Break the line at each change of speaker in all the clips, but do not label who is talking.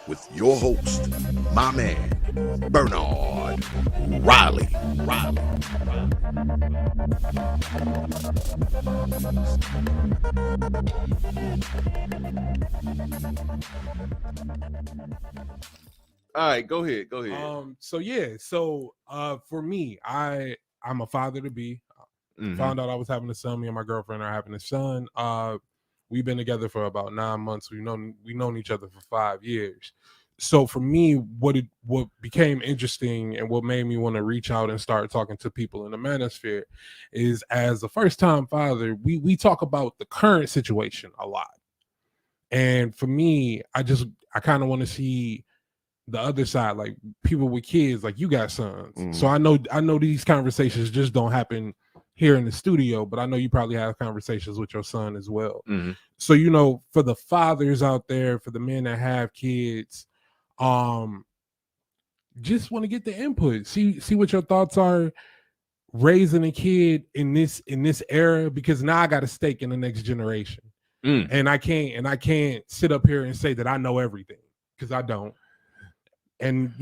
with your host, my man, Bernard Riley.
All right, go ahead.
For me, I'm a father to be. Found out I was having a son. Me and my girlfriend are having a son. We've been together for about 9 months. We've known each other for 5 years. So for me, what became interesting and what made me want to reach out and start talking to people in the manosphere is, as a first time father, we talk about the current situation a lot. And for me, I kind of want to see the other side, like people with kids, like you got sons. So I know these conversations just don't happen here in the studio, but I know you probably have conversations with your son as well. So, for the fathers out there, for the men that have kids, just want to get the input, see what your thoughts are raising a kid in this era, because now I got a stake in the next generation. And I can't sit up here and say that I know everything, because I don't. And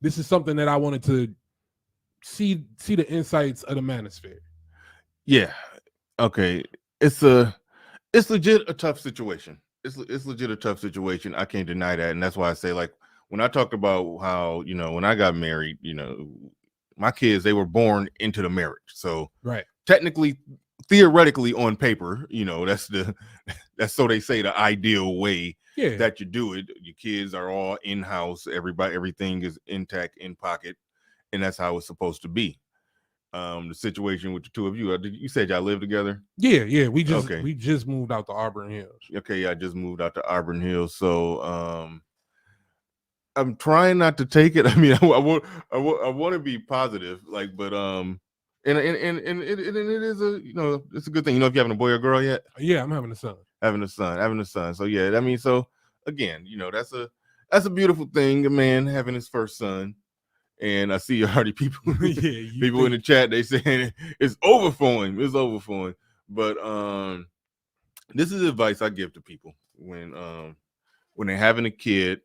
this is something that I wanted to see the insights of the manosphere.
Yeah. Okay. It's legit a tough situation. It's legit a tough situation. I can't deny that. And that's why I say, like, when I talked about how, when I got married, my kids, they were born into the marriage. So
right.
Technically, theoretically, on paper, that's so they say the ideal way that you do it. Your kids are all in-house. Everything is intact, in pocket, and that's how it's supposed to be. The situation with the two of you, you said y'all live together?
Yeah. We just moved out to Auburn Hills.
Okay, I just moved out to Auburn Hills. So I'm trying not to take it. I mean, I want to be positive, like, but and it is it's a good thing. If you're having a boy or girl yet?
Yeah, I'm having a son.
Having a son. So yeah, I mean, so again, that's a beautiful thing, a man having his first son. And I see already people in the chat, they saying it's over for him. It's over for him. But this is advice I give to people when they're having a kid.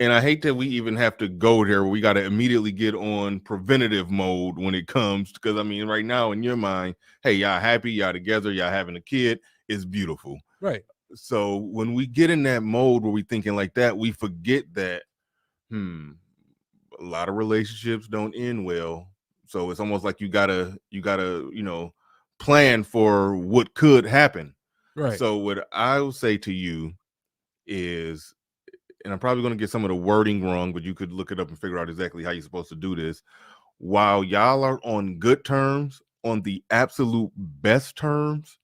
And I hate that we even have to go there. We got to immediately get on preventative mode when it comes, because I mean, right now in your mind, hey, y'all happy, y'all together, y'all having a kid, it's beautiful.
Right.
So when we get in that mode where we thinking like that, we forget that a lot of relationships don't end well. So it's almost like you gotta plan for what could happen.
Right.
So what I will say to you is, and I'm probably going to get some of the wording wrong, but you could look it up and figure out exactly how you're supposed to do this. While y'all are on good terms, on the absolute best terms,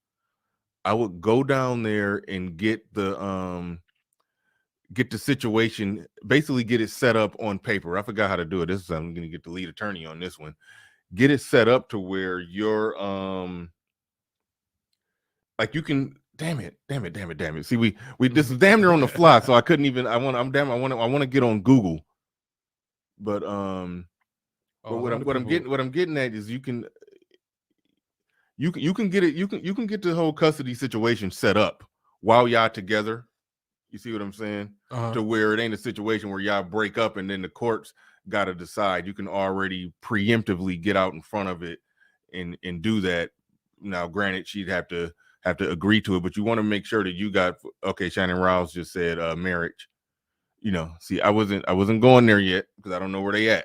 I would go down there and get the situation, basically get it set up on paper. I forgot how to do it. I'm going to get the lead attorney on this one. Get it set up to where you're like you can. Damn it. See, we this is damn near on the fly, so I couldn't even. I want to get on Google, but what I'm getting at is you can get it. You can get the whole custody situation set up while y'all together. You see what I'm saying? To where it ain't a situation where y'all break up and then the courts got to decide. You can already preemptively get out in front of it and do that. Now, granted, she'd have to agree to it, but you want to make sure that you got, okay, Shannon Rouse just said marriage. See, I wasn't going there yet because I don't know where they at.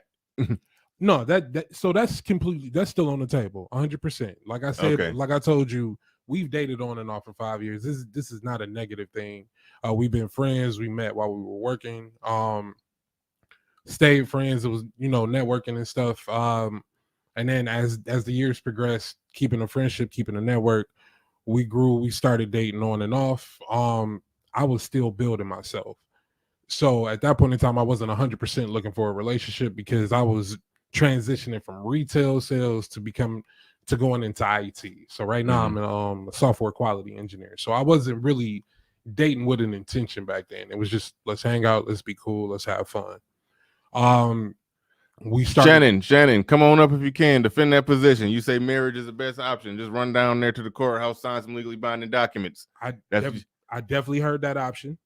No, so that's still on the table, 100%. Like I said, Like I told you, we've dated on and off for 5 years. This is not a negative thing. We've been friends. We met while we were working. Stayed friends. It was networking and stuff. And then as the years progressed, keeping a friendship, keeping a network, we grew. We started dating on and off. I was still building myself. So at that point in time, I wasn't 100% looking for a relationship because I was transitioning from retail sales to going into IT. So right now I'm a software quality engineer. So I wasn't really dating with an intention back then. It was just, let's hang out, let's be cool, let's have fun. We started.
Shannon, come on up if you can. Defend that position. You say marriage is the best option. Just run down there to the courthouse, sign some legally binding documents.
I definitely heard that option.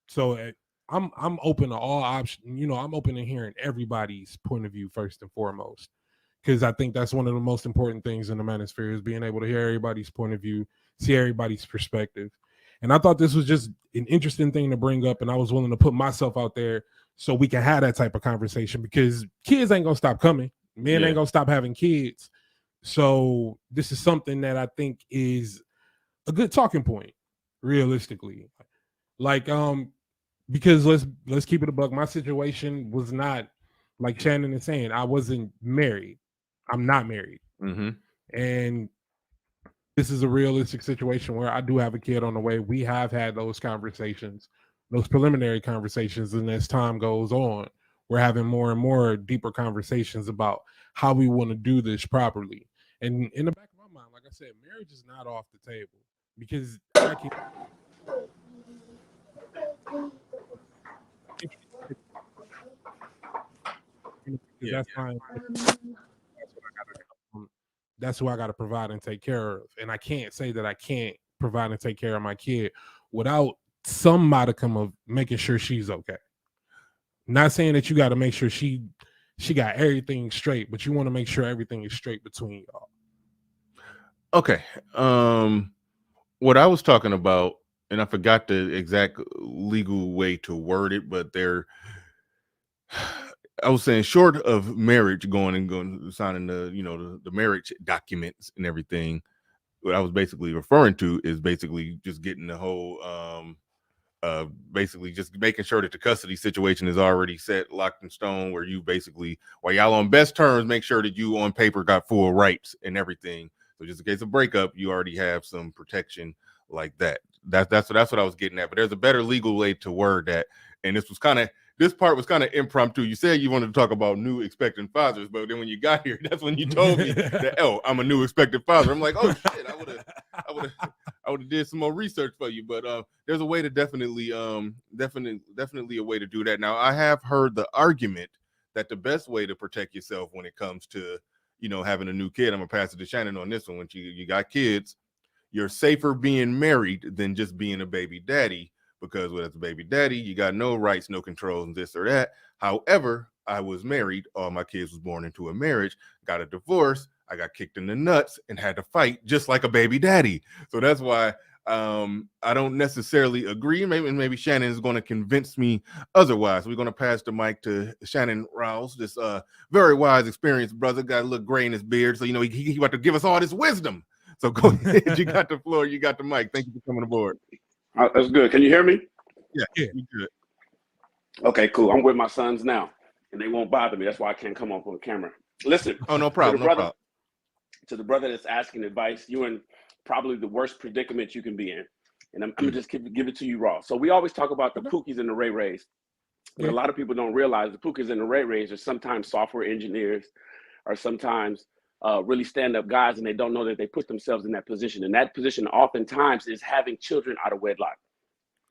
So I'm open to all options. You know, I'm open to hearing everybody's point of view first and foremost, because I think that's one of the most important things in the manosphere is being able to hear everybody's point of view, see everybody's perspective. And I thought this was just an interesting thing to bring up, and I was willing to put myself out there so we can have that type of conversation, because kids ain't gonna stop coming, men ain't gonna stop having kids. So this is something that I think is a good talking point, realistically. Like, because let's keep it a buck. My situation was not like Shannon is saying. I wasn't married. I'm not married, and this is a realistic situation where I do have a kid on the way. We have had those conversations, those preliminary conversations, and as time goes on, we're having more and more deeper conversations about how we want to do this properly. And in the back of my mind, like I said, marriage is not off the table, because I can. That's fine. That's who I got to provide and take care of. And I can't say that I can't provide and take care of my kid without some modicum of making sure she's okay. Not saying that you got to make sure she got everything straight, but you want to make sure everything is straight between y'all.
Okay. What I was talking about, and I forgot the exact legal way to word it, but I was saying, short of marriage, going signing the marriage documents and everything, what I was basically referring to is basically just getting the whole basically just making sure that the custody situation is already set, locked in stone, where you basically, while y'all on best terms, make sure that you on paper got full rights and everything. So just in case of breakup, you already have some protection like that. That's what I was getting at. But there's a better legal way to word that. And this part was kind of impromptu. You said you wanted to talk about new expectant fathers, but then when you got here, that's when you told me that, oh, I'm a new expectant father. I'm like, oh shit, I would have did some more research for you. But there's a way to definitely a way to do that. Now, I have heard the argument that the best way to protect yourself when it comes to, having a new kid, I'm gonna pass it to Shannon on this one. When you got kids, you're safer being married than just being a baby daddy, because when it's a baby daddy, you got no rights, no controls, and this or that. However, I was married. All my kids was born into a marriage, got a divorce. I got kicked in the nuts and had to fight just like a baby daddy. So that's why I don't necessarily agree. Maybe Shannon is going to convince me otherwise. We're going to pass the mic to Shannon Rouse, this very wise, experienced brother. Got a little gray in his beard, so he about to give us all this wisdom. So go ahead. You got the floor. You got the mic. Thank you for coming aboard.
That's good. Can you hear me?
Yeah, you good.
Okay, cool. I'm with my sons now, and they won't bother me. That's why I can't come up on camera. Listen.
Oh, no problem.
To the brother that's asking advice, you're in probably the worst predicament you can be in. And I'm gonna just give it to you raw. So we always talk about the Pookies and the Ray Rays, but a lot of people don't realize the Pookies and the Ray Rays are sometimes software engineers, or sometimes really stand-up guys, and they don't know that they put themselves in that position. And that position oftentimes is having children out of wedlock.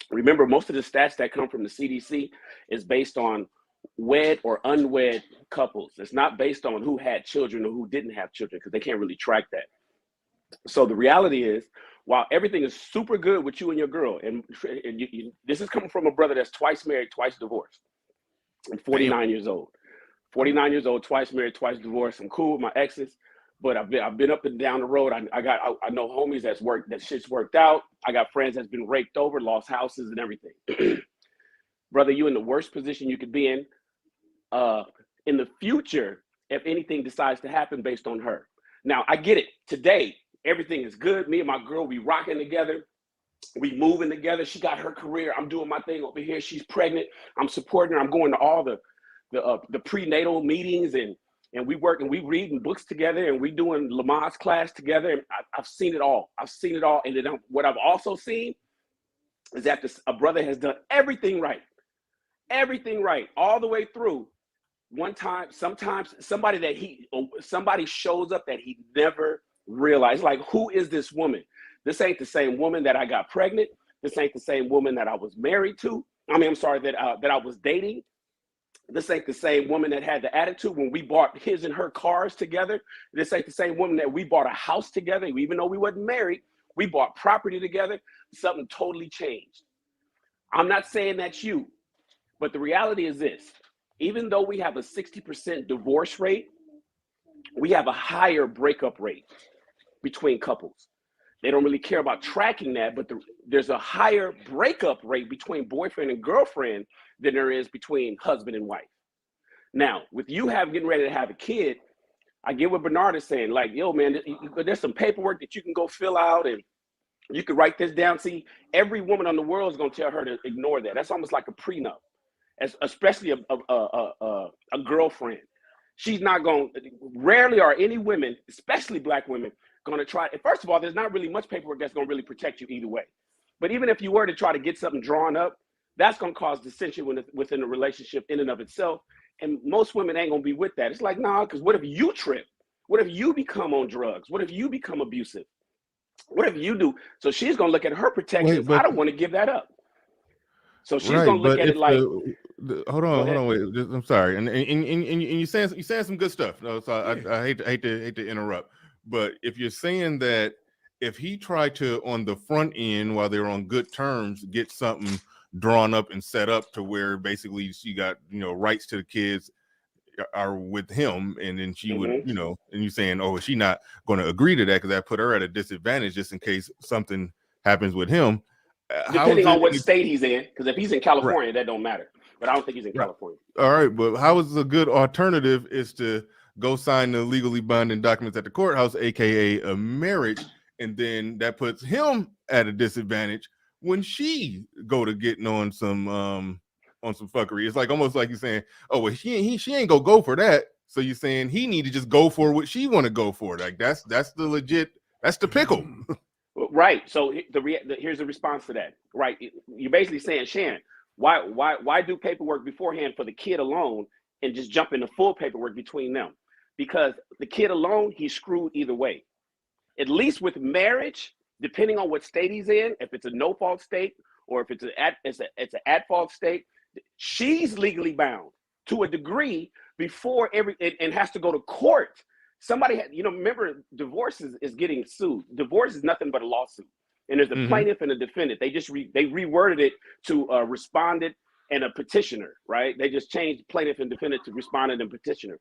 Remember, most of the stats that come from the CDC is based on wed or unwed couples. It's not based on who had children or who didn't have children, because they can't really track that. So the reality is, while everything is super good with you and your girl, and this is coming from a brother that's twice married, twice divorced. I'm 49 years old. 49 years old, twice married, twice divorced. I'm cool with my exes, but I've been up and down the road. I know homies that shit's worked out. I got friends that's been raked over, lost houses and everything. Brother, you in the worst position you could be in the future if anything decides to happen based on her. Now, I get it. Today, everything is good. Me and my girl, we rocking together. We moving together. She got her career. I'm doing my thing over here. She's pregnant. I'm supporting her. I'm going to all the prenatal meetings, and we work and we reading books together, and we doing Lamaze class together. And I've seen it all. And then what I've also seen is that a brother has done everything right all the way through. One time, sometimes somebody shows up that he never realized. Like, who is this woman? This ain't the same woman that I got pregnant. This ain't the same woman that I was married to. That I was dating. This ain't the same woman that had the attitude when we bought his and her cars together. This ain't the same woman that we bought a house together. Even though we wasn't married, we bought property together. Something totally changed. I'm not saying that's you. But the reality is this: even though we have a 60% divorce rate, we have a higher breakup rate between couples. They don't really care about tracking that, but there's a higher breakup rate between boyfriend and girlfriend than there is between husband and wife. Now, with you getting ready to have a kid, I get what Bernard is saying. Like, yo, man, there's some paperwork that you can go fill out, and you can write this down. See, every woman on the world is going to tell her to ignore that. That's almost like a prenup, especially a girlfriend. She's not going. Rarely are any women, especially black women, going to try. First of all, there's not really much paperwork that's going to really protect you either way. But even if you were to try to get something drawn up, that's going to cause dissension within the relationship in and of itself. And most women ain't going to be with that. It's like, nah, because what if you trip? What if you become on drugs? What if you become abusive? What if you do? So she's going to look at her protection. I don't want to give that up. So she's going to look at it like,
hold on, wait. I'm sorry. And you're saying some good stuff. No, so I hate to interrupt. But if you're saying that if he tried to, on the front end, while they're on good terms, get something drawn up and set up to where basically she got, rights to the kids are with him, and then she would, and you're saying, oh, is she not going to agree to that because that put her at a disadvantage just in case something happens with him?
Depending on what state he's in, because if he's in California, that don't matter. But I don't think he's in California.
All right, but how is a good alternative is to go sign the legally binding documents at the courthouse, aka a marriage, and then that puts him at a disadvantage when she go to getting on some fuckery. It's like almost like you're saying, oh, well, she ain't gonna go for that. So you're saying he need to just go for what she want to go for. Like that's the pickle.
Right. So here's the response to that. Right. You're basically saying, Shan, why do paperwork beforehand for the kid alone and just jump into full paperwork between them? Because the kid alone, he's screwed either way. At least with marriage, depending on what state he's in, if it's a no-fault state or if it's an at-fault state, she's legally bound to a degree before and has to go to court. Somebody remember, divorce is getting sued. Divorce is nothing but a lawsuit, and there's a plaintiff and a defendant. They just they reworded it to a respondent and a petitioner, right? They just changed plaintiff and defendant to respondent and petitioner.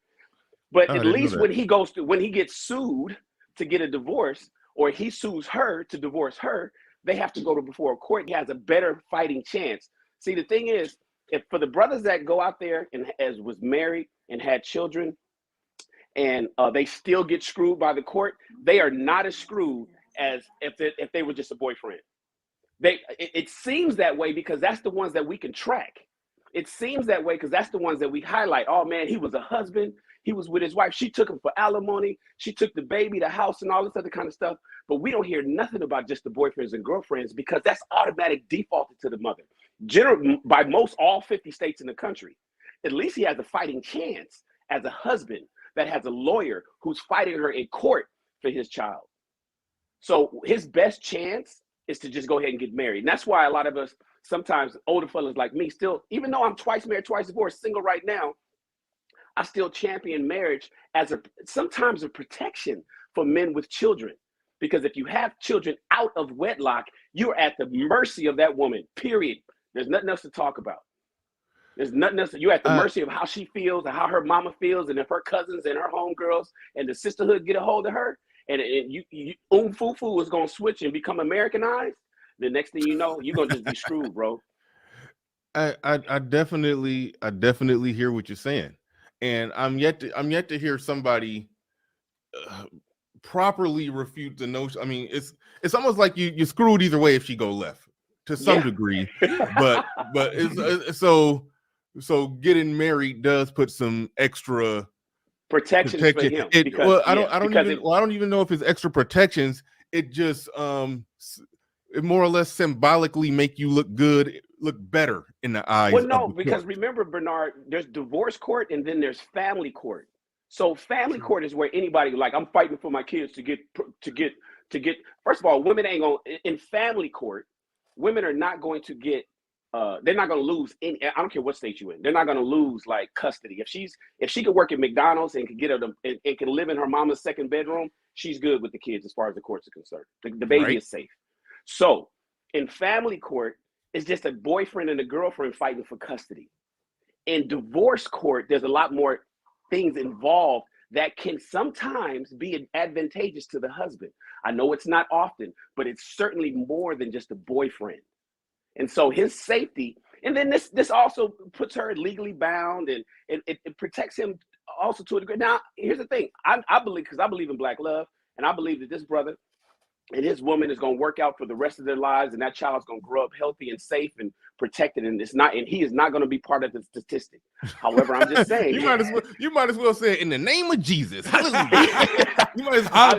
But at least when he gets sued to get a divorce, or he sues her to divorce her, they have to go before a court. He has a better fighting chance. See, the thing is, if for the brothers that go out there and was married and had children, and they still get screwed by the court, they are not as screwed as if they were just a boyfriend. It seems that way because that's the ones that we can track. It seems that way because that's the ones that we highlight. Oh man, he was a husband. He was with his wife. She took him for alimony. She took the baby, the house, and all this other kind of stuff. But we don't hear nothing about just the boyfriends and girlfriends because that's automatic defaulted to the mother. By all 50 states in the country, at least he has a fighting chance as a husband that has a lawyer who's fighting her in court for his child. So his best chance is to just go ahead and get married. And that's why a lot of us, sometimes older fellas like me still, even though I'm twice married, twice divorced, single right now, I still champion marriage as sometimes a protection for men with children. Because if you have children out of wedlock, you're at the mercy of that woman, period. There's nothing else to talk about. There's nothing else. You're at the mercy of how she feels and how her mama feels. And if her cousins and her homegirls and the sisterhood get a hold of her, and foo-foo is going to switch and become Americanized, the next thing you know, you're going to just be screwed, bro.
I definitely hear what you're saying. And I'm yet to hear somebody properly refute the notion. I mean, it's almost like you're screwed either way if she go left to some degree. But it's, so getting married does put some extra
protections for him.
I don't even know if it's extra protections. It just it more or less symbolically make you look better in the eyes.
Well, no, because remember, Bernard, there's divorce court and then there's family court. So family court is where anybody, like, I'm fighting for my kids to get. First of all, women ain't going in family court. Women are not going to get. They're not going to lose any. I don't care what state you're in. They're not going to lose like custody. If she could work at McDonald's and could get and can live in her mama's second bedroom, she's good with the kids as far as the courts are concerned. The baby is safe. So in family court, it's just a boyfriend and a girlfriend fighting for custody. In divorce court, there's a lot more things involved that can sometimes be advantageous to the husband. I know it's not often, but it's certainly more than just a boyfriend. And so his safety, and then this also puts her legally bound, and it protects him also to a degree. Now, here's the thing. I believe, because I believe in black love, and I believe that this brother and his woman is going to work out for the rest of their lives, and that child's going to grow up healthy and safe and protected, and he is not going to be part of the statistic. However, I'm just saying,
you might as well say it in the name of Jesus. Hallelujah.
I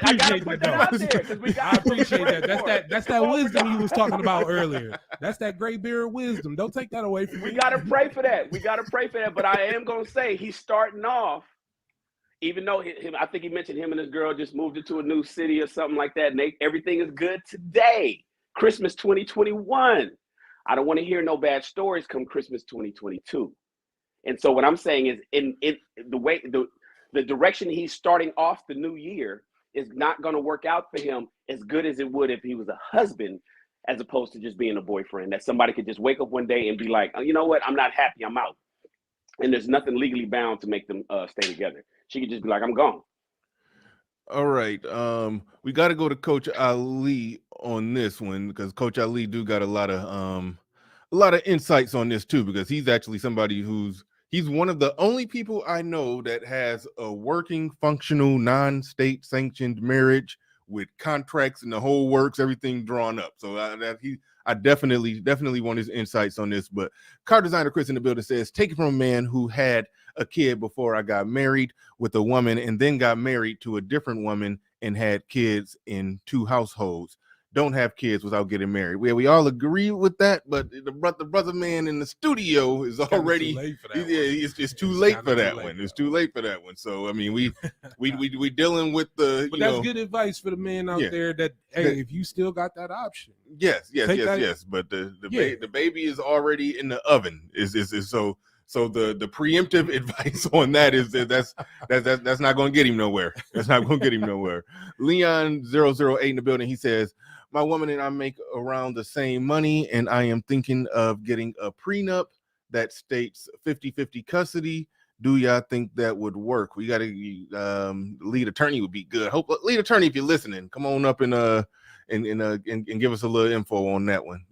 appreciate that. That's that wisdom you was talking about earlier. That's that gray beard wisdom. Don't take that away from me.
We got to pray for that. But I am going to say he's starting off. Even though I think he mentioned him and his girl just moved into a new city or something like that, and everything is good today, Christmas 2021. I don't want to hear no bad stories come Christmas 2022. And so what I'm saying is, in the way the direction he's starting off the new year is not going to work out for him as good as it would if he was a husband, as opposed to just being a boyfriend. That somebody could just wake up one day and be like, oh, you know what, I'm not happy, I'm out. And there's nothing legally bound to make them stay together. She could just be like, I'm gone.
All right. We got to go to Coach Ali on this one, because Coach Ali do got a lot of insights on this too, because he's actually somebody he's one of the only people I know that has a working, functional, non-state sanctioned marriage with contracts and the whole works, everything drawn up. So I definitely want his insights on this. But car designer Chris in the building says, take it from a man who had a kid before I got married with a woman, and then got married to a different woman and had kids in 2 households. Don't have kids without getting married. We all agree with that, but the brother man in the studio is already it's too late for that one. It's too late for that one. So I mean, we dealing with the.
But that's good advice for the men out there. That if you still got that option.
Yes. But the baby is already in the oven. So the preemptive advice on that is that's not going to get him nowhere. That's not going to get him nowhere. Leon 008 in the building. He says, my woman and I make around the same money, and I am thinking of getting a prenup that states 50-50 custody. Do y'all think that would work? We got to lead attorney would be good. Hope lead attorney, if you're listening, come on up and give us a little info on that one.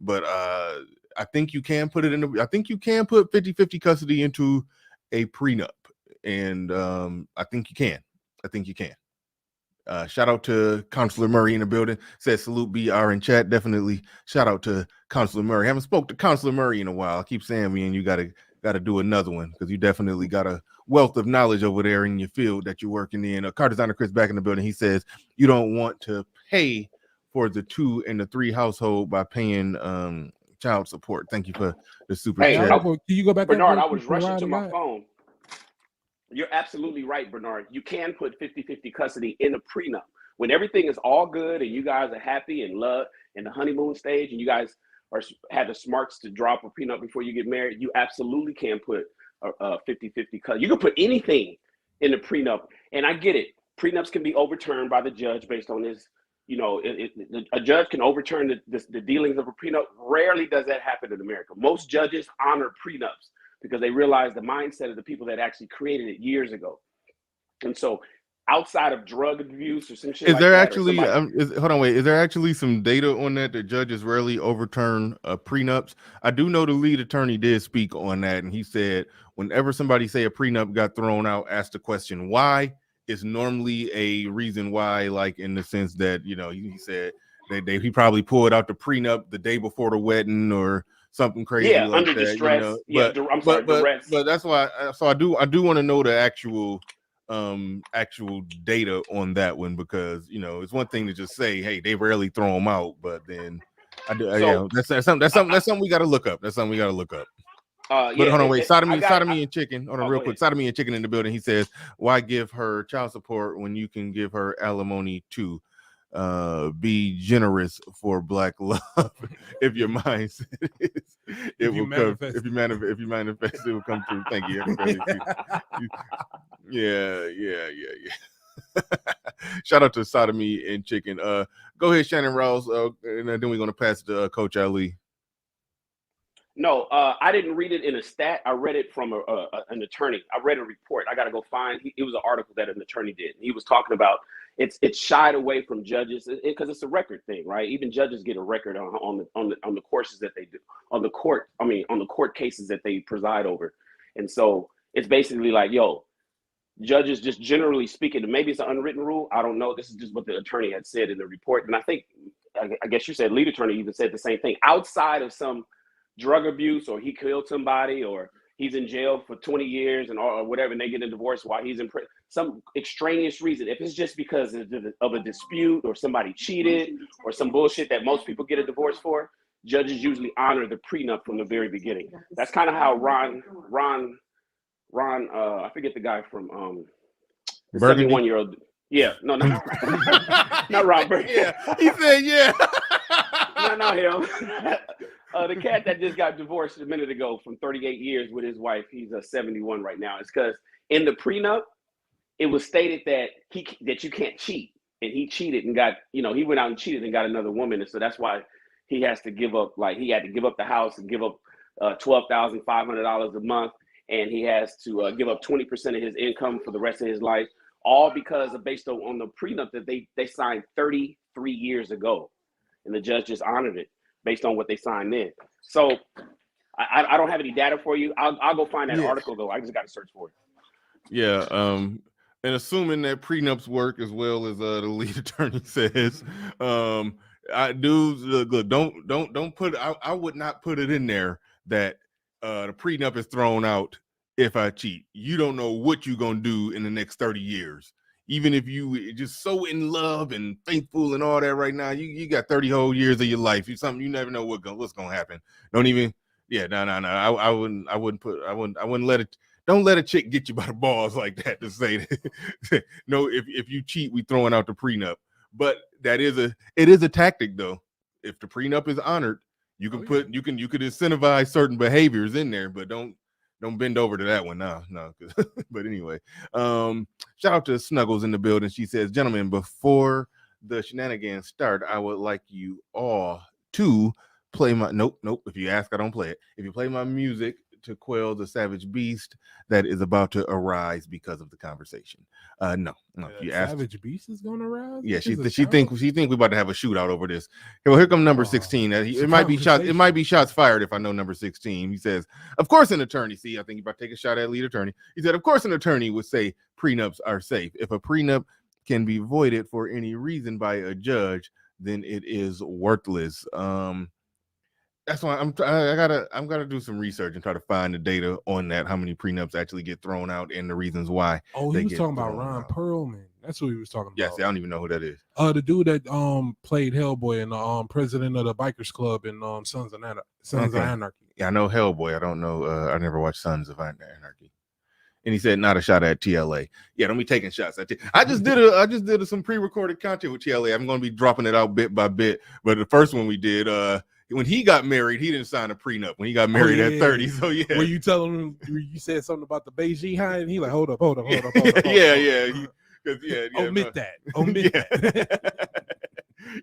But I think you can put it in. I think you can put 50-50 custody into a prenup, and I think you can. Shout out to Counselor Murray in the building. Says salute BR in chat. Definitely shout out to Counselor Murray. Haven't spoke to Counselor Murray in a while. I keep saying, me and you gotta do another one, because you definitely got a wealth of knowledge over there in your field that you're working in. Car designer Chris back in the building. He says you don't want to pay for the 2 and the 3 household by paying child support. Thank you for the super chat.
Can you go back,
Bernard? I was rushing to my phone. You're absolutely right, Bernard. You can put 50-50 custody in a prenup when everything is all good and you guys are happy and love in the honeymoon stage, and you guys have the smarts to drop a prenup before you get married. You absolutely can put a 50-50 custody. You can put anything in a prenup, and I get it. Prenups can be overturned by the judge based on his. A judge can overturn the dealings of a prenup. Rarely does that happen in America. Most judges honor prenups because they realize the mindset of the people that actually created it years ago. And so outside of drug abuse or some shit
is there actually some data on that judges rarely overturn prenups? I do know the lead attorney did speak on that, and he said whenever somebody say a prenup got thrown out, ask the question why. It's normally a reason why, like in the sense that, he said he probably pulled out the prenup the day before the wedding or something crazy like
under
that.
Distress.
But that's why. So I do want to know the actual data on that one, because it's one thing to just say, hey, they rarely throw them out, but then that's something we got to look up. But hold on, wait. Sodomy and chicken. Hold on, real quick. Sodomy and chicken in the building. He says, "Why give her child support when you can give her alimony too? Be generous for Black love. If your mind said it will come. If you manifest, it will come through. Thank you. Yeah. Shout out to Sodomy and chicken. Go ahead, Shannon Rouse, and then we're gonna pass to Coach Ali.
No, I didn't read it in a stat. I read it from an attorney. I read a report. I got to go find. It was an article that an attorney did. He was talking about it's shied away from judges because it's a record thing, right? Even judges get a record on the courses that they do on the court cases that they preside over, and so it's basically like, yo, judges just generally speaking, maybe it's an unwritten rule. I don't know. This is just what the attorney had said in the report, and I guess you said lead attorney even said the same thing. Outside of some drug abuse, or he killed somebody, or he's in jail for 20 years or whatever, and they get a divorce while he's in prison, some extraneous reason, if it's just because of a dispute or somebody cheated or some bullshit that most people get a divorce for, judges usually honor the prenup from the very beginning. That's kind of how Ron I forget the guy from the 71-year-old. Yeah, no, not Ron Burgundy.
Yeah, he said, yeah.
Not him. The cat that just got divorced a minute ago from 38 years with his wife, he's 71 right now. It's because in the prenup, it was stated that you can't cheat, and he cheated and got, he went out and cheated and got another woman, and so that's why he has to give up. Like, he had to give up the house and give up $12,500 a month, and he has to give up 20% of his income for the rest of his life, all because based on the prenup that they signed 33 years ago, and the judge just honored it based on what they signed in. So I don't have any data for you. I'll go find that article though. I just got to search for it.
Yeah. And assuming that prenups work as well as the lead attorney says, look, don't put. I would not put it in there that the prenup is thrown out if I cheat. You don't know what you're gonna do in the next 30 years. Even if you just so in love and faithful and all that right now, you got 30 whole years of your life. You never know what's gonna happen. Don't even. Yeah, no. I wouldn't let it. Don't let a chick get you by the balls like that to say that. No, if you cheat, we throwing out the prenup. But it is a tactic though. If the prenup is honored, you can you could incentivize certain behaviors in there, but don't bend over to that one. No. But anyway, shout out to Snuggles in the building. She says, gentlemen, before the shenanigans start, I would like you all to play my nope. If you ask, I don't play it. If you play my music to quell the savage beast that is about to arise because of the conversation. No. If you ask,
savage beast is going to rise.
Yeah, she think we about to have a shootout over this. Well, here come number 16. It might be shots. It might be shots fired if I know number 16. He says, of course, an attorney. See, I think you about to take a shot at lead attorney. He said, of course, an attorney would say prenups are safe. If a prenup can be voided for any reason by a judge, then it is worthless. That's why I'm gotta do some research and try to find the data on that, how many prenups actually get thrown out and the reasons why.
Oh, he was talking about Ron Perlman. That's what he was talking about.
Yes, I don't even know who that is.
The dude that played Hellboy and the president of the bikers club in Sons of Anarchy.
Yeah, I know Hellboy. I don't know. I never watched Sons of Anarchy. And he said, not a shot at TLA. Yeah, don't be taking shots at I just did some pre-recorded content with TLA. I'm going to be dropping it out bit by bit. But the first one we did, when he got married, he didn't sign a prenup when he got married at 30. So yeah.
Were you telling him you said something about the Beijing high, and he like, hold up.
Yeah.
Omit that.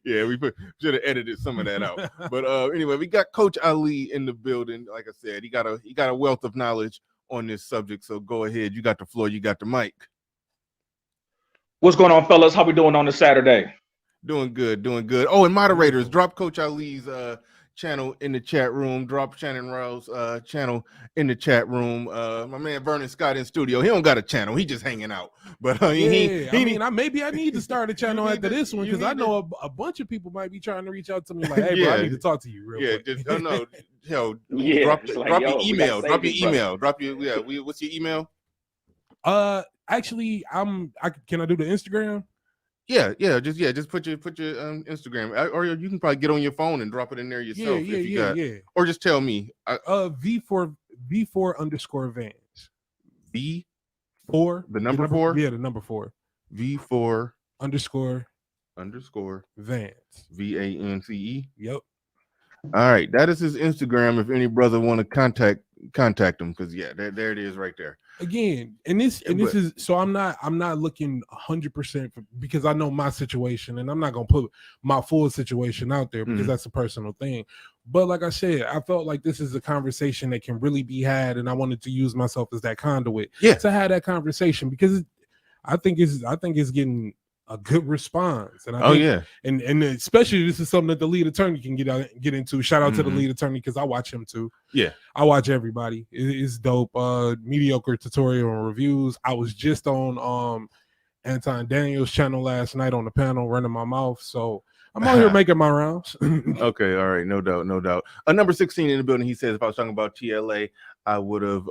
Yeah, we should have edited some of that out. But anyway, we got Coach Ali in the building. Like I said, he got a wealth of knowledge on this subject. So go ahead. You got the floor. You got the mic.
What's going on, fellas? How we doing on this Saturday?
Doing good. Oh, and moderators, drop Coach Ali's channel in the chat room. Drop Shannon Rowe's channel in the chat room. My man Vernon Scott in studio. He don't got a channel. He just hanging out. But maybe
I need to start a channel after this one because I know a bunch of people might be trying to reach out to me like, hey, bro, I need to talk to you real quick.
Drop your email. What's your email?
Actually, can I do the Instagram?
Yeah. Just put your Instagram, or you can probably get on your phone and drop it in there yourself. Yeah. Or just tell me.
V4 _Vans.
V4 the number 4.
Yeah, the number 4.
V4
__
Vance. VANCE.
Yep.
All right, that is his Instagram. If any brother want to contact him, because there it is right there.
Again, this is so I'm not looking 100% because I know my situation, and I'm not gonna put my full situation out there because that's a personal thing. But like I said, I felt like this is a conversation that can really be had, and I wanted to use myself as that conduit to have that conversation, because I think it's getting a good response. And I think, and especially this is something that the lead attorney can get into. Shout out to the lead attorney, because I watch him too.
Yeah,
I watch everybody. It's dope. Mediocre tutorial and reviews. I was just on Anton Daniel's channel last night on the panel, running my mouth. So I'm out here making my rounds.
Okay, all right, no doubt, no doubt. Number 16 in the building. He says, if I was talking about TLA, I would have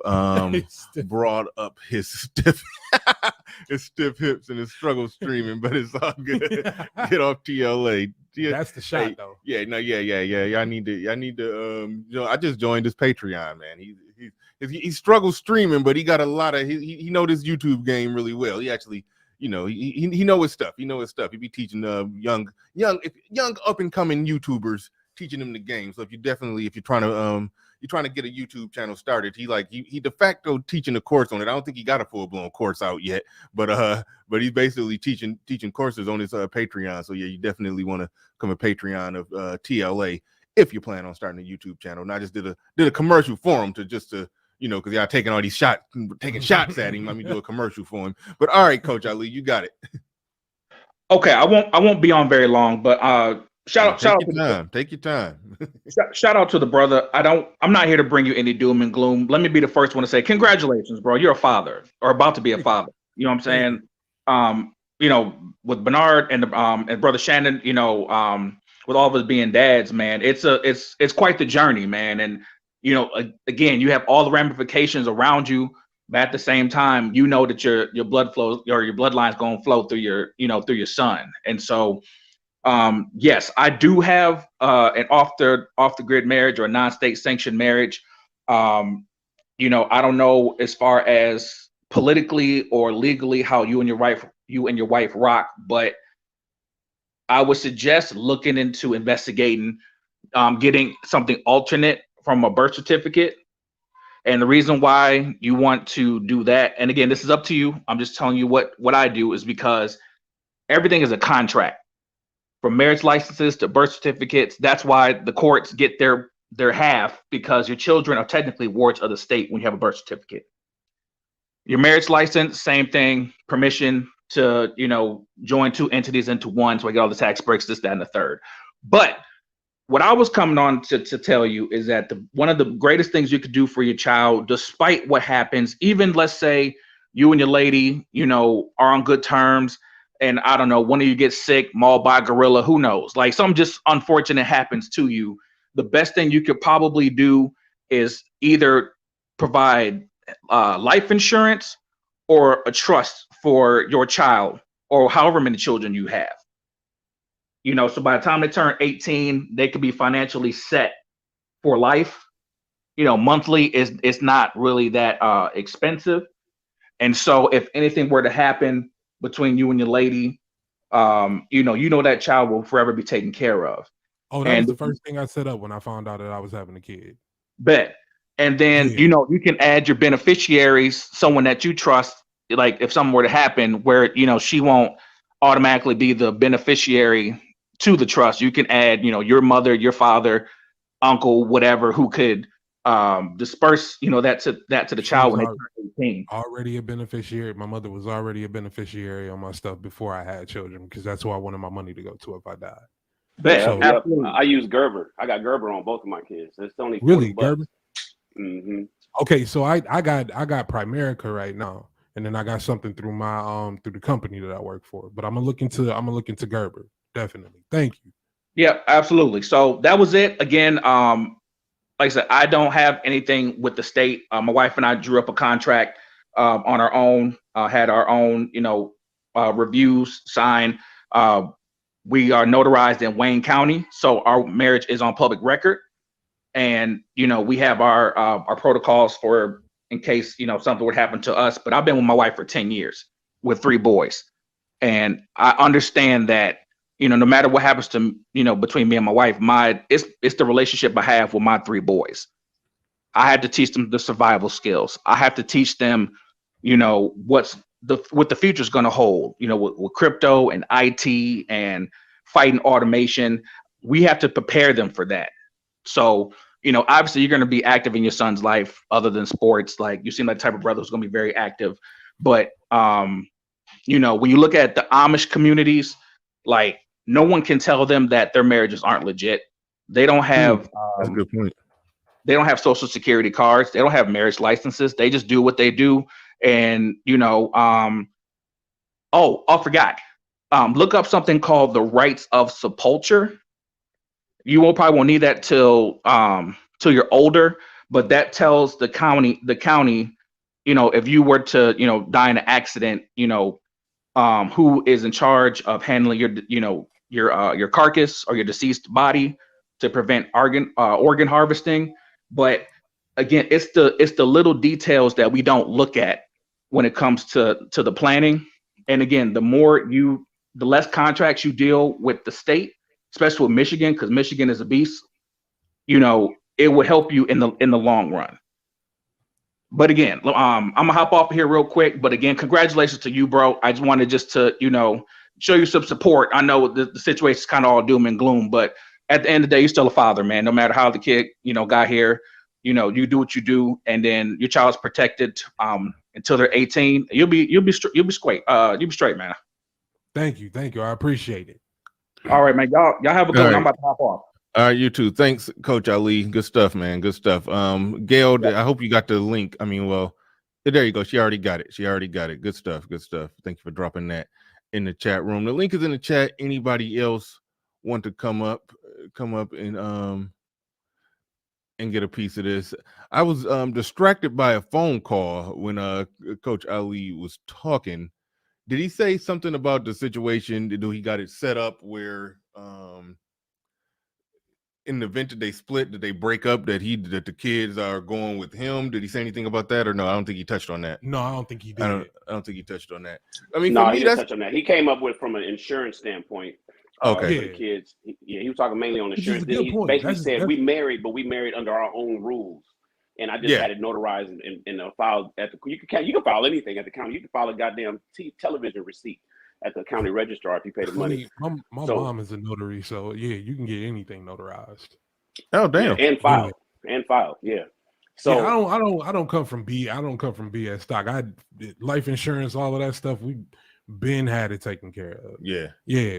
brought up his stiff hips and his struggle streaming, but it's all good. Get off TLA.
That's the shot, though.
Yeah, no, yeah. I need to. I just joined his Patreon, man. He struggles streaming, but he got a lot of. He know this YouTube game really well. He actually. He know his stuff. He be teaching young up and coming YouTubers, teaching them the game. So if you're trying to get a YouTube channel started, he de facto teaching a course on it. I don't think he got a full blown course out yet, but he's basically teaching courses on his Patreon. So yeah, you definitely want to become a Patreon of TLA if you plan on starting a YouTube channel. And I just did a commercial for him to because y'all taking all these shots at him. Let me do a commercial for him. But all right, Coach Ali, you got it.
Okay, I won't be on very long, but shout out.
Take your time.
Shout out to the brother. I'm not here to bring you any doom and gloom. Let me be the first one to say congratulations, bro. You're a father, or about to be a father. You know what I'm saying? With Bernard and brother Shannon, with all of us being dads, man, it's quite the journey, man. And again, you have all the ramifications around you, but at the same time, that your blood flows, or your bloodline's going to flow through your son. And so, yes, I do have an off the grid marriage, or a non-state sanctioned marriage. I don't know as far as politically or legally how you and your wife rock, but I would suggest looking into investigating, getting something alternate from a birth certificate. And the reason why you want to do that, and again, this is up to you, I'm just telling you what I do, is because everything is a contract, from marriage licenses to birth certificates. That's why the courts get their half, because your children are technically wards of the state when you have a birth certificate. Your marriage license, same thing, permission to join two entities into one, so I get all the tax breaks, this, that, and the third. But what I was coming on to tell you is that one of the greatest things you could do for your child, despite what happens, even let's say you and your lady, are on good terms, and I don't know, one of you gets sick, mauled by a gorilla, who knows? Like, something just unfortunate happens to you. The best thing you could probably do is either provide life insurance or a trust for your child, or however many children you have. So by the time they turn 18, they could be financially set for life. Monthly is not really that expensive. And so if anything were to happen between you and your lady, that child will forever be taken care of.
Oh, that was the first thing I set up when I found out that I was having a kid.
Bet. And then, you can add your beneficiaries, someone that you trust. Like if something were to happen where, she won't automatically be the beneficiary to the trust, you can add, your mother, your father, uncle, whatever, who could disperse, that to the child when they turn 18.
Already a beneficiary. My mother was already a beneficiary on my stuff before I had children, because that's who I wanted my money to go to if I died.
So, I use Gerber. I got Gerber on both of my kids. It's only
really Gerber.
Mm-hmm.
Okay, so I got Primerica right now, and then I got something through my through the company that I work for. But I'm gonna look into Gerber. Definitely. Thank you.
Yeah, absolutely. So that was it. Again, like I said, I don't have anything with the state. My wife and I drew up a contract on our own, had our own, reviews signed. We are notarized in Wayne County, so our marriage is on public record. And, we have our protocols for in case, something would happen to us. But I've been with my wife for 10 years with 3 boys. And I understand that, no matter what happens to, between me and my wife, it's the relationship I have with my 3 boys. I had to teach them the survival skills. I have to teach them, what the future is going to hold, with crypto and IT and fighting automation. We have to prepare them for that. So, obviously you're going to be active in your son's life other than sports. Like, you seem like the type of brother who's going to be very active. But, when you look at the Amish communities, like, no one can tell them that their marriages aren't legit. They don't have,
That's a good point.
They don't have social security cards. They don't have marriage licenses. They just do what they do. And, I forgot. Look up something called the rights of sepulture. You probably won't need that till you're older, but that tells the county, if you were to, die in an accident, who is in charge of handling your carcass or your deceased body to prevent organ harvesting. But again, it's the little details that we don't look at when it comes to the planning. And again, the less contracts you deal with the state, especially with Michigan, because Michigan is a beast, it will help you in the long run. But again, I'm gonna hop off here real quick. But again, congratulations to you, bro. I just wanted to show you some support. I know the situation is kind of all doom and gloom, but at the end of the day, you're still a father, man. No matter how the kid, got here, you do what you do, and then your child's protected until they're 18. You'll be straight. You'll be straight, man.
Thank you. I appreciate it.
All right, man. Y'all have a good one. I'm about to hop off.
All right, you too. Thanks, Coach Ali. Good stuff, man. Good stuff. Gail, I hope you got the link. I mean, well, there you go. She already got it. Good stuff. Thank you for dropping that in the chat room. The link is in the chat. Anybody else want to come up and get a piece of this? I was distracted by a phone call when Coach Ali was talking. Did he say something about the situation? Did he got it set up where in the event that they split, did they break up, that the kids are going with him? Did he say anything about that, or no? I don't think he touched on that.
No, I don't think he did.
I don't think he touched on that. I mean,
no,
for me,
he didn't touch on that. He came up with from an insurance standpoint.
Okay.
For the kids. He was talking mainly on insurance.
Then he
basically said we married, but we married under our own rules. And I just had it notarized and filed at the. You can file anything at the county. You can file a goddamn television receipt at the county registrar if you pay the money.
My mom is a notary, so yeah, you can get anything notarized.
Oh damn!
And filed. Yeah. So
yeah, I don't come from BS stock. Life insurance, all of that stuff. We been had it taken care of.
Yeah.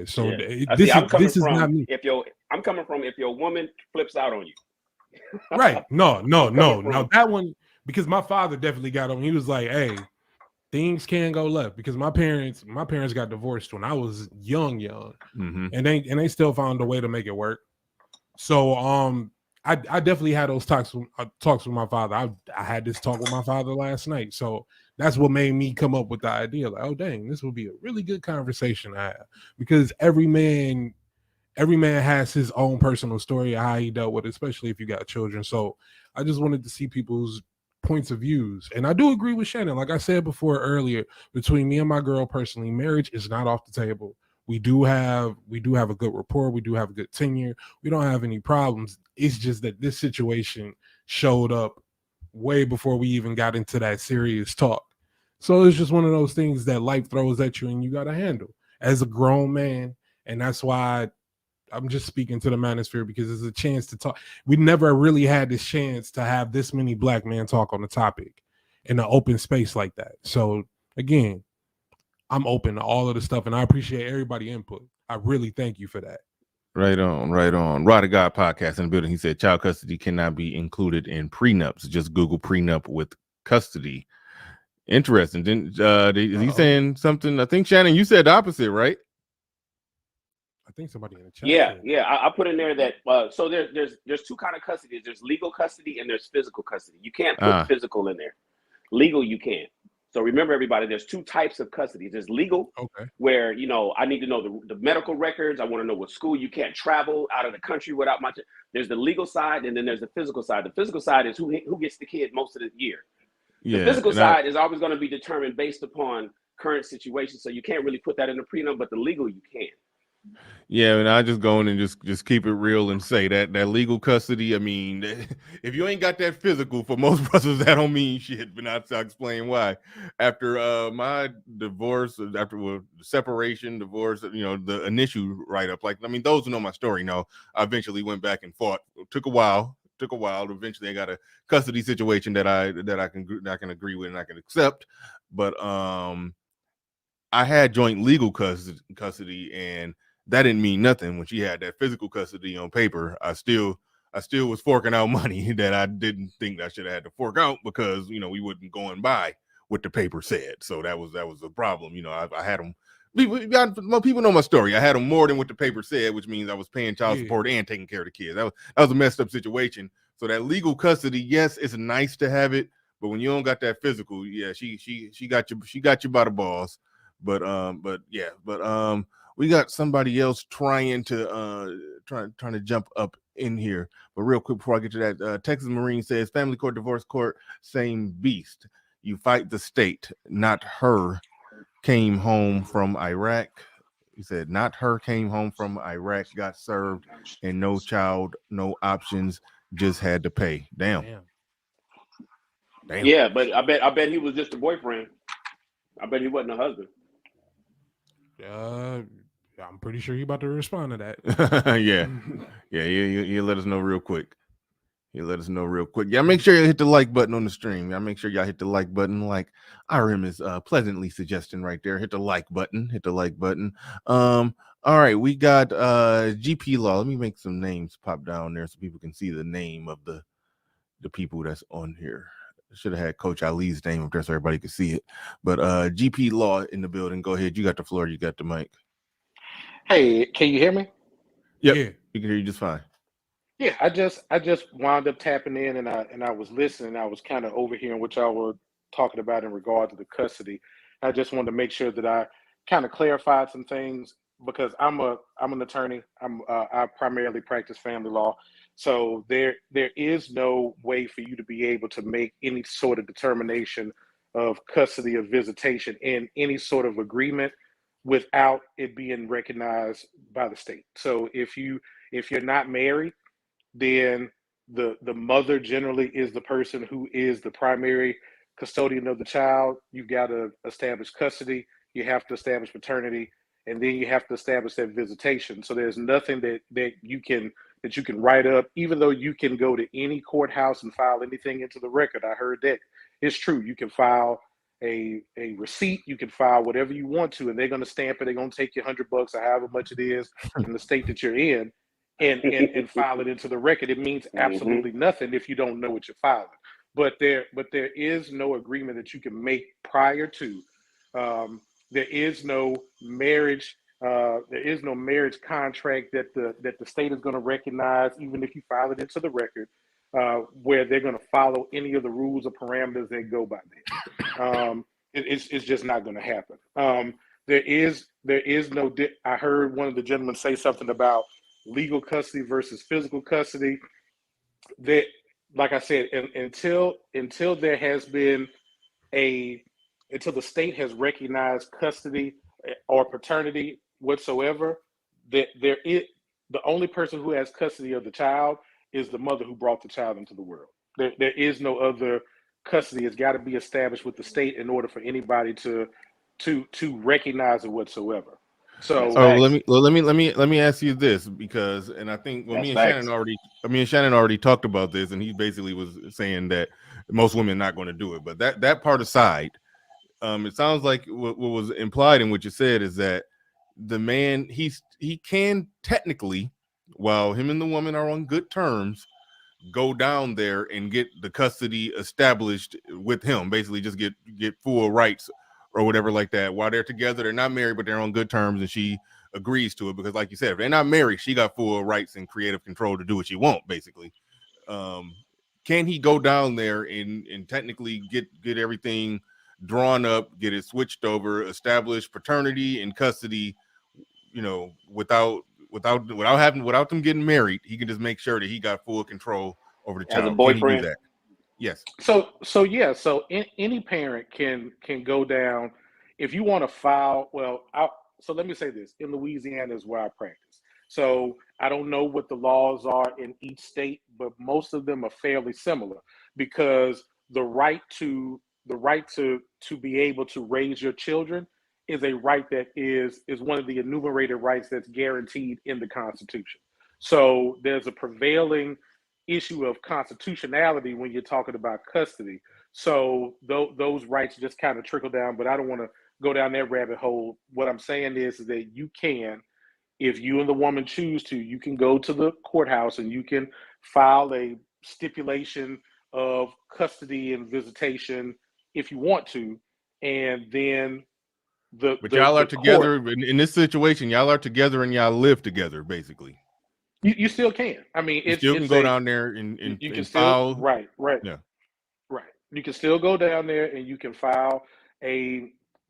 So
this is not me. I'm coming from if your woman flips out on you.
Right. No. Now that one, because my father definitely got on. He was like, "Hey, things can go left," because my parents got divorced when I was young,
mm-hmm.
and they still found a way to make it work. So I definitely had those talks with my father. I had this talk with my father last night. So that's what made me come up with the idea. Like, oh dang, this would be a really good conversation to have, because every man has his own personal story of how he dealt with it, especially if you got children. So I just wanted to see people's points of views. And I do agree with Shannon. Like I said before earlier, between me and my girl personally, marriage is not off the table. We do have a good rapport. We do have a good tenure. We don't have any problems. It's just that this situation showed up way before we even got into that serious talk. So it's just one of those things that life throws at you and you got to handle as a grown man. And that's why I'm just speaking to the manosphere, because it's a chance to talk. We never really had this chance to have this many black men talk on the topic in an open space like that. So again, I'm open to all of the stuff, and I appreciate everybody input. I really thank you for that.
Right on. Rod of God podcast in the building. He said child custody cannot be included in prenups. Just Google prenup with custody. Interesting. Is he saying something? I think Shannon, you said the opposite, right?
I think somebody in the chat.
Yeah. I put in there that so there's two kind of custody. There's legal custody and there's physical custody. You can't put physical in there. Legal you can. So remember, everybody, there's two types of custody. There's legal, where I need to know the medical records. I want to know what school. You can't travel out of the country without my. There's the legal side, and then there's the physical side. The physical side is who gets the kid most of the year. The physical side is always going to be determined based upon current situation. So you can't really put that in the prenup, but the legal you can.
Yeah, and I just go in and just keep it real and say that legal custody. I mean, if you ain't got that physical, for most brothers, that don't mean shit. But I'll explain why. After my divorce, after separation, divorce, the initial write up. Like, I mean, those who know my story know I eventually went back and fought. It took a while. Eventually, I got a custody situation that I can agree with and I can accept. But I had joint legal custody, and that didn't mean nothing. When she had that physical custody on paper, I still was forking out money that I didn't think I should have had to fork out, because we wouldn't going by what the paper said. So that was a problem. I had them. People know my story. I had them more than what the paper said, which means I was paying child support and taking care of the kids. That was a messed up situation. So that legal custody, yes, it's nice to have it, but when you don't got that physical, yeah, she got you by the balls. But we got somebody else trying to jump up in here. But real quick before I get to that, Texas Marine says family court, divorce court, same beast. You fight the state, not her. Came home from Iraq. He said, not her, came home from Iraq, got served, and no child, no options, just had to pay. Damn.
Yeah, but I bet he was just a boyfriend. I bet he wasn't a husband.
I'm pretty sure you're about to respond to that.
Yeah. You let us know real quick. Yeah, make sure you hit the like button on the stream. Y'all make sure y'all hit the like button, like RM is pleasantly suggesting right there. Hit the like button. All right, we got GP Law. Let me make some names pop down there so people can see the name of the people that's on here. Should have had Coach Ali's name up there so everybody could see it. But GP Law in the building. Go ahead. You got the floor. You got the mic.
Hey, can you hear me?
Yep. Yeah, we can hear you just fine.
Yeah, I just wound up tapping in, and I was listening. I was kind of overhearing what y'all were talking about in regard to the custody. I just wanted to make sure that I kind of clarified some things, because I'm an attorney. I primarily practice family law, so there is no way for you to be able to make any sort of determination of custody or visitation in any sort of agreement without it being recognized by the state. So if you're not married, then the mother generally is the person who is the primary custodian of the child. You've got to establish custody, you have to establish paternity, and then you have to establish that visitation. So there's nothing that you can write up, even though you can go to any courthouse and file anything into the record. I heard that. It's true. You can file a receipt, you can file whatever you want to, and they're going to stamp it. They're going to take you $100 or however much it is in the state that you're in, and file it into the record. It means absolutely nothing if you don't know what you're filing. But there is no agreement that you can make prior to. There is no marriage. There is no marriage contract that the state is going to recognize, even if you file it into the record, where they're going to follow any of the rules or parameters that go by there. It's just not going to happen. There is no. I heard one of the gentlemen say something about legal custody versus physical custody. That, like I said, until there has been until the state has recognized custody or paternity whatsoever, that there is the only person who has custody of the child is the mother who brought the child into the world. There is no other custody. It's got to be established with the state in order for anybody to recognize it whatsoever. So
let me ask you this, because, and I think me and Shannon already talked about this, and he basically was saying that most women are not going to do it. But that part aside, it sounds like what was implied in what you said is that the man, he can technically, while him and the woman are on good terms, go down there and get the custody established with him, basically just get full rights or whatever like that while they're together. They're not married, but they're on good terms, and she agrees to it, because like you said, if they're not married, she got full rights and creative control to do what she wants, basically. Can he go down there and technically get everything drawn up, get it switched over, establish paternity and custody, without them getting married? He can just make sure that he got full control over the child.
As a boyfriend?
Can he do that? Yes.
So any parent can go down if you want to file. Well, let me say this. In Louisiana is where I practice. So I don't know what the laws are in each state, but most of them are fairly similar, because the right to be able to raise your children is a right that is one of the enumerated rights that's guaranteed in the Constitution. So there's a prevailing issue of constitutionality when you're talking about custody. So those rights just kind of trickle down, but I don't want to go down that rabbit hole. What I'm saying is that you can, if you and the woman choose to, you can go to the courthouse and you can file a stipulation of custody and visitation if you want to, and then
but y'all are together
court,
in this situation. Y'all are together and y'all live together, basically.
You still can. I mean,
you still can go down there and
you can
file.
still right.
Yeah.
Right. You can still go down there and you can file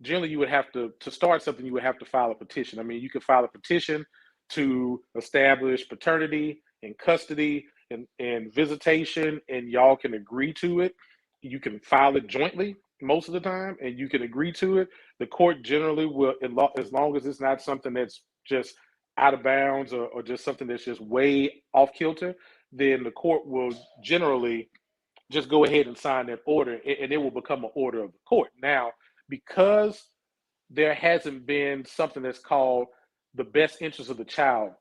generally you would have to start something, you would have to file a petition. I mean, you could file a petition to establish paternity and custody and visitation, and y'all can agree to it. You can file it jointly most of the time, and you can agree to it. The court generally will, as long as it's not something that's just out of bounds or just something that's just way off kilter, then the court will generally just go ahead and sign that order, and it will become an order of the court. Now, because there hasn't been something that's called the best interest of the child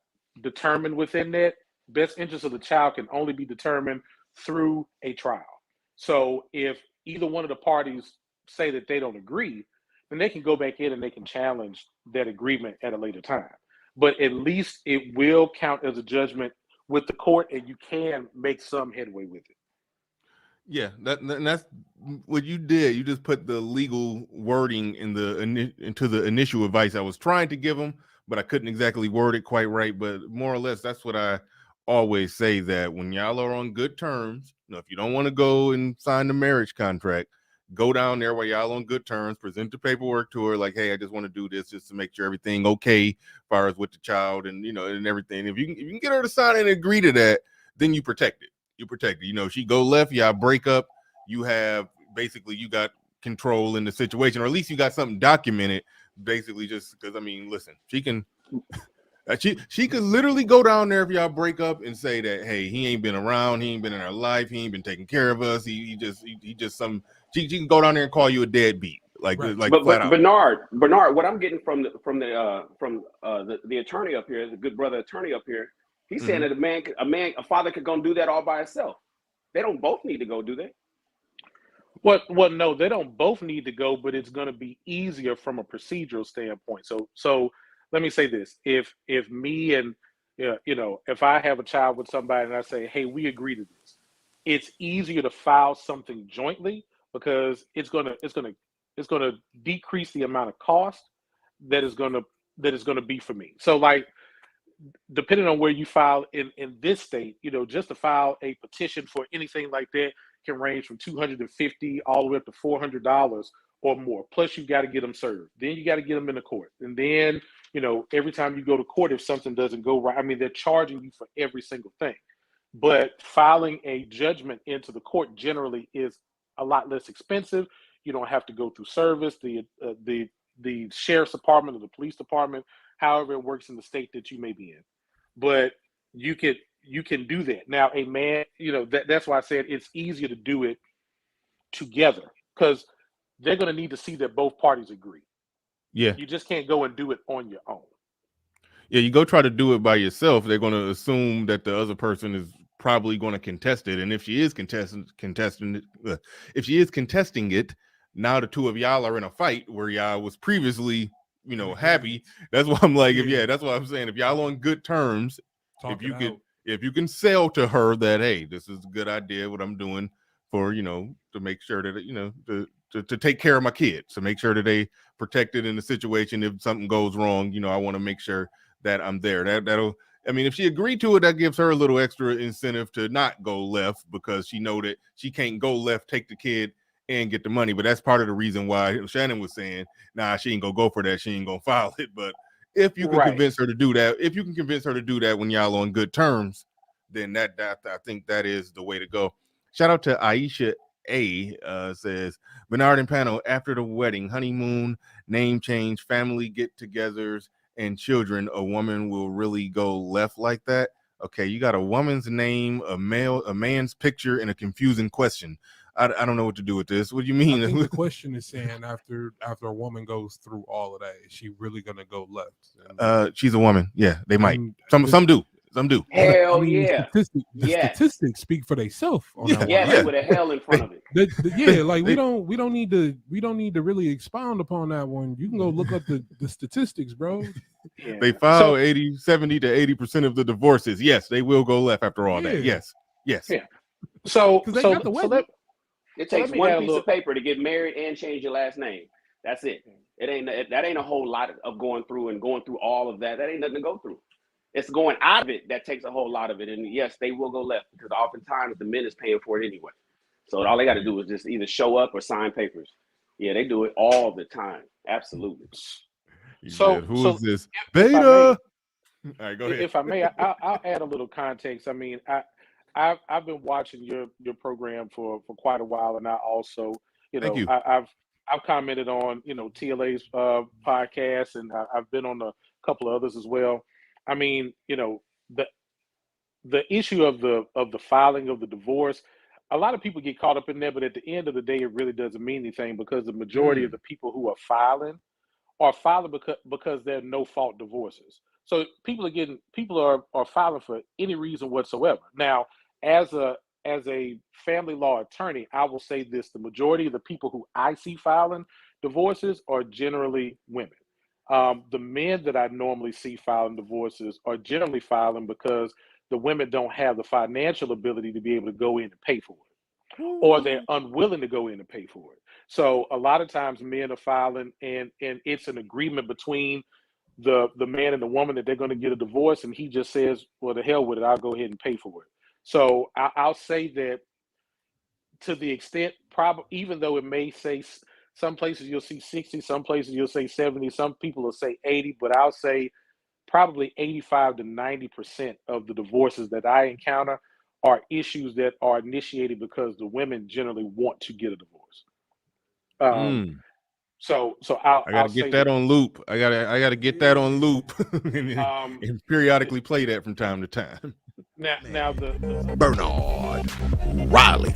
determined within that, best interest of the child can only be determined through a trial. So if either one of the parties say that they don't agree, then they can go back in and they can challenge that agreement at a later time. But at least it will count as a judgment with the court, and you can make some headway with it.
Yeah, that's what you did. You just put the legal wording into the initial advice I was trying to give them, but I couldn't exactly word it quite right. But more or less, that's what I always say, that when y'all are on good terms, if you don't want to go and sign the marriage contract, go down there while y'all on good terms, present the paperwork to her like, hey, I just want to do this just to make sure everything okay as far as with the child and and everything. If you can get her to sign and agree to that, then you protect it. You protect it. She go left, y'all break up, you have basically, you got control in the situation, or at least you got something documented, basically, just because, I mean, listen, she can she could literally go down there if y'all break up and say that, hey, he ain't been around, he ain't been in our life, he ain't been taking care of us, he just some, she can go down there and call you a deadbeat, like flat out.
Bernard, what I'm getting from the attorney up here, the good brother attorney up here, he's saying that a father could go and do that all by himself. They don't both need to go, do they?
Well, no, they don't both need to go, but it's going to be easier from a procedural standpoint. So let me say this: if me and if I have a child with somebody and I say, hey, we agree to this, it's easier to file something jointly, because it's gonna decrease the amount of cost that is gonna be for me. So, like, depending on where you file in this state, just to file a petition for anything like that can range from $250 all the way up to $400 or more. Plus, you got to get them served. Then you got to get them in the court. And then, every time you go to court, if something doesn't go right, I mean, they're charging you for every single thing. But filing a judgment into the court generally is a lot less expensive. You don't have to go through service, the sheriff's department or the police department, however it works in the state that you may be in. But you can do that. Now, a man, that's why I said it's easier to do it together, because they're going to need to see that both parties agree.
Yeah.
You just can't go and do it on your own.
Yeah, you go try to do it by yourself, they're going to assume that the other person is probably going to contest it. And if she is contesting it, now the two of y'all are in a fight where y'all was previously, happy. That's why I'm like, that's what I'm saying. If y'all on good terms, if you can sell to her that, hey, this is a good idea, what I'm doing for, to make sure that, to take care of my kids, to make sure that they protected in the situation. If something goes wrong, I want to make sure that I'm there. That'll, I mean, if she agreed to it, that gives her a little extra incentive to not go left, because she know that she can't go left, take the kid and get the money. But that's part of the reason why Shannon was saying, nah, she ain't gonna go for that. She ain't gonna file it. But if you can convince her to do that, when y'all on good terms, then that I think that is the way to go. Shout out to Aisha A says, Bernard and panel, after the wedding, honeymoon, name change, family get-togethers, and children, a woman will really go left like that? Okay, you got a woman's name, a man's picture, and a confusing question. I don't know what to do with this. What do you mean?
I think the question is saying after a woman goes through all of that, is she really gonna go left? And,
she's a woman. Yeah, they might. Some do. Some do.
Hell yeah.
The statistics speak for themselves on that one.
Yes,
Right?
with a hell in front of it.
We don't need to really expound upon that one. You can go look up the statistics, bro.
Yeah.
They file 70 to 80% of the divorces. Yes, they will go left after all that. Yes.
Yeah. So
it takes one piece of paper to get married and change your last name. That's it. That ain't a whole lot of going through all of that. That ain't nothing to go through. It's going out of it that takes a whole lot of it. And yes, they will go left because oftentimes the men is paying for it anyway. So all they got to do is just either show up or sign papers. Yeah, they do it all the time. Absolutely.
So
who is this? Beta. All right, go ahead.
If I may, I'll add a little context. I mean, I've been watching your program for quite a while, and I also, I've commented on TLA's podcast, and I've been on a couple of others as well. I mean, the issue of the filing of the divorce, a lot of people get caught up in there, but at the end of the day, it really doesn't mean anything because the majority of the people who are filing because they're no fault divorces. So people are filing for any reason whatsoever. Now, as a family law attorney, I will say this: the majority of the people who I see filing divorces are generally women. The men that I normally see filing divorces are generally filing because the women don't have the financial ability to be able to go in and pay for it, or they're unwilling to go in and pay for it. So a lot of times men are filing and it's an agreement between the man and the woman that they're going to get a divorce, and he just says, well, the hell with it, I'll go ahead and pay for it. So I'll say that to the extent, probably, even though it may say some places you'll see 60, some places you'll say 70, some people will say 80, but I'll say probably 85 to 90% of the divorces that I encounter are issues that are initiated because the women generally want to get a divorce. So I gotta
get that on loop. I gotta get that on loop and periodically play that from time to time.
Now the
Bernard Riley.